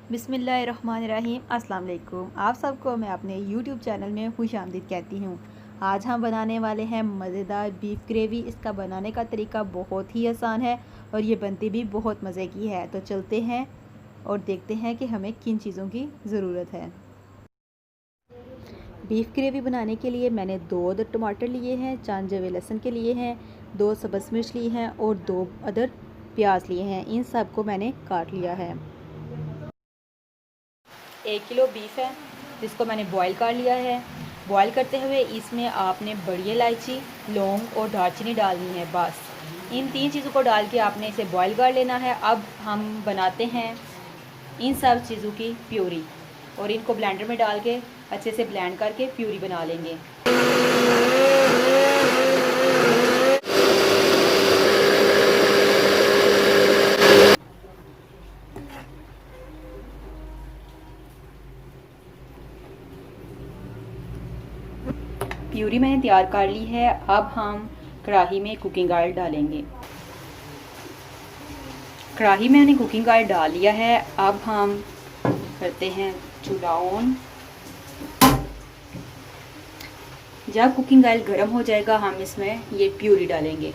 बिस्मिल्लाहिर्रहमानिर्रहीम। अस्सलाम वालेकुम। आप सबको मैं अपने यूट्यूब चैनल में खुशामदीद कहती हूँ। आज हम बनाने वाले हैं मज़ेदार बीफ ग्रेवी। इसका बनाने का तरीका बहुत ही आसान है और ये बनती भी बहुत मज़े की है। तो चलते हैं और देखते हैं कि हमें किन चीज़ों की ज़रूरत है। बीफ ग्रेवी बनाने के लिए मैंने 2 अदर टमाटर लिए हैं, 4 जवे लहसुन के लिए हैं, 2 सब्ज़ मिर्च ली हैं और 2 अदर प्याज लिए हैं। इन सब को मैंने काट लिया है। 1 किलो बीफ है जिसको मैंने बॉईल कर लिया है। बॉईल करते हुए इसमें आपने बड़ी इलायची, लौंग और दालचीनी डालनी है। बस इन 3 चीज़ों को डाल के आपने इसे बॉईल कर लेना है। अब हम बनाते हैं इन सब चीज़ों की प्यूरी और इनको ब्लेंडर में डाल के अच्छे से ब्लेंड करके प्यूरी बना लेंगे। प्यूरी मैंने तैयार कर ली है। अब हम कढ़ाई में कुकिंग ऑयल डालेंगे। कढ़ाई में मैंने कुकिंग ऑयल डाल लिया है। अब हम करते हैं चूल्हा ऑन। जब कुकिंग ऑयल गर्म हो जाएगा हम इसमें ये प्यूरी डालेंगे।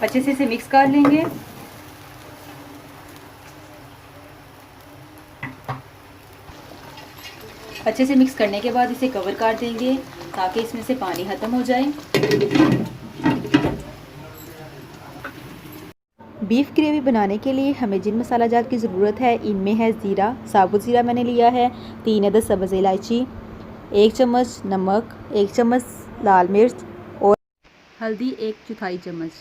अच्छे से इसे मिक्स कर लेंगे। अच्छे से मिक्स करने के बाद इसे कवर कर देंगे ताकि इसमें से पानी ख़त्म हो जाए। बीफ ग्रेवी बनाने के लिए हमें जिन मसाला जात की ज़रूरत है इनमें है ज़ीरा, साबुत ज़ीरा मैंने लिया है, 3 अदद सब्ज़ इलायची, 1 चम्मच नमक, 1 चम्मच लाल मिर्च और हल्दी 1/4 चम्मच।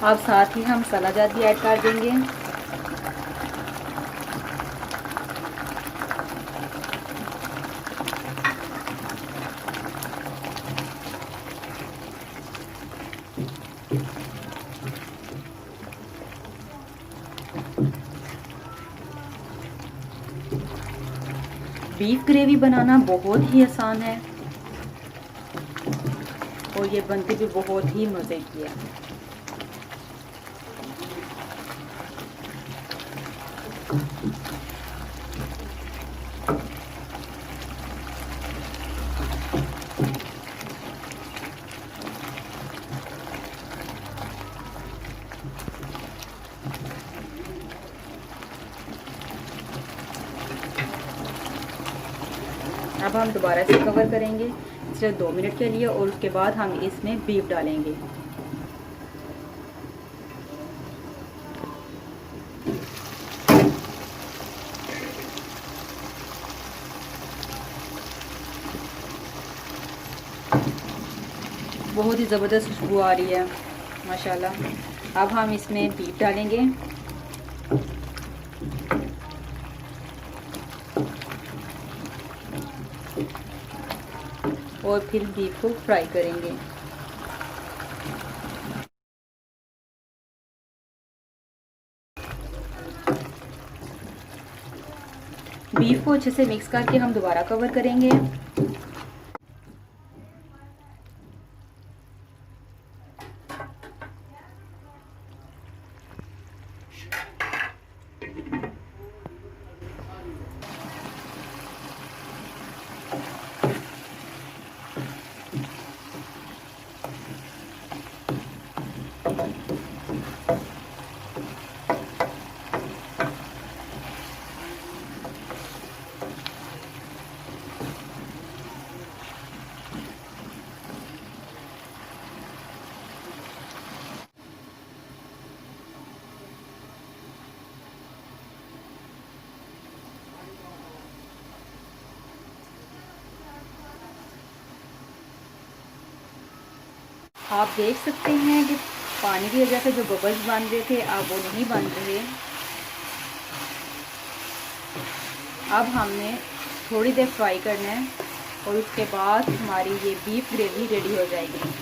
अब साथ ही हम मसाला जात भी ऐड कर देंगे। बीफ ग्रेवी बनाना बहुत ही आसान है और ये बनती भी बहुत ही मज़े की है। अब हम दोबारा से कवर करेंगे सिर्फ 2 मिनट के लिए और उसके बाद हम इसमें बीफ डालेंगे। बहुत ही ज़बरदस्त खुशबू आ रही है माशाल्लाह। अब हम इसमें बीफ डालेंगे और फिर बीफ को फ्राई करेंगे। बीफ को अच्छे से मिक्स करके हम दोबारा कवर करेंगे। आप देख सकते हैं कि पानी की वजह से जो बबल्स बन रहे थे अब वो नहीं बन रहे। अब हमने थोड़ी देर फ्राई करना है और उसके बाद हमारी ये बीफ ग्रेवी रेडी हो जाएगी।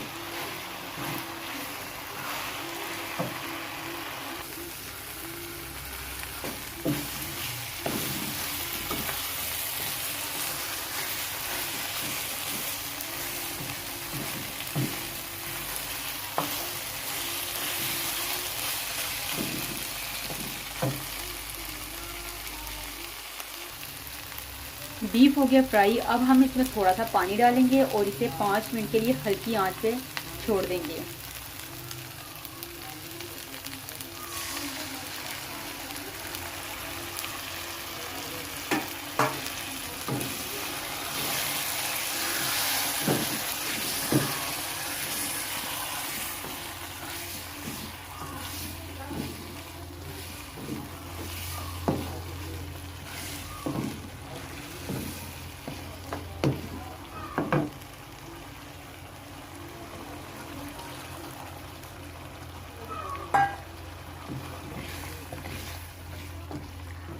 बीफ हो गया फ्राई। अब हम इसमें थोड़ा सा पानी डालेंगे और इसे 5 मिनट के लिए हल्की आंच पे छोड़ देंगे।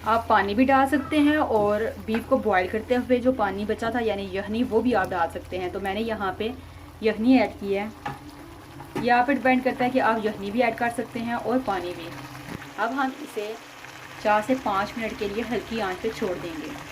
आप पानी भी डाल सकते हैं और बीफ को बॉईल करते हुए जो पानी बचा था यानी यखनी वो भी आप डाल सकते हैं। तो मैंने यहाँ पे यखनी ऐड की है। यहाँ पे डिपेंड करता है कि आप यखनी भी ऐड कर सकते हैं और पानी भी। अब हम इसे 4 से 5 मिनट के लिए हल्की आंच पे छोड़ देंगे।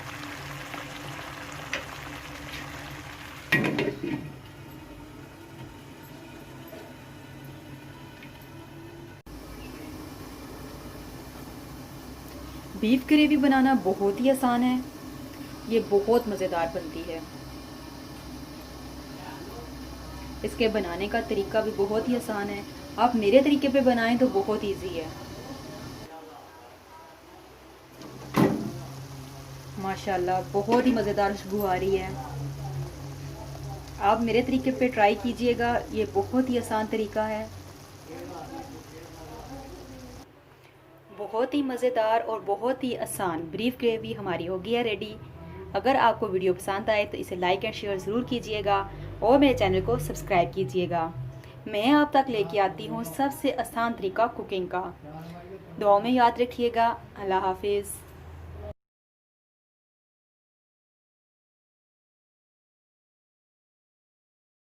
बीफ ग्रेवी बनाना बहुत ही आसान है, ये बहुत मज़ेदार बनती है। इसके बनाने का तरीका भी बहुत ही आसान है। आप मेरे तरीके पे बनाएं तो बहुत इजी है। माशाल्लाह बहुत ही मज़ेदार खुशबू आ रही है। आप मेरे तरीके पे ट्राई कीजिएगा, ये बहुत ही आसान तरीका है। बहुत ही मज़ेदार और बहुत ही आसान बीफ ग्रेवी हमारी हो गई है रेडी। अगर आपको वीडियो पसंद आए तो इसे लाइक एंड शेयर ज़रूर कीजिएगा और मेरे चैनल को सब्सक्राइब कीजिएगा। मैं आप तक लेके आती हूँ सबसे आसान तरीका कुकिंग का। दुआ में याद रखिएगा। अल्लाह हाफिज़।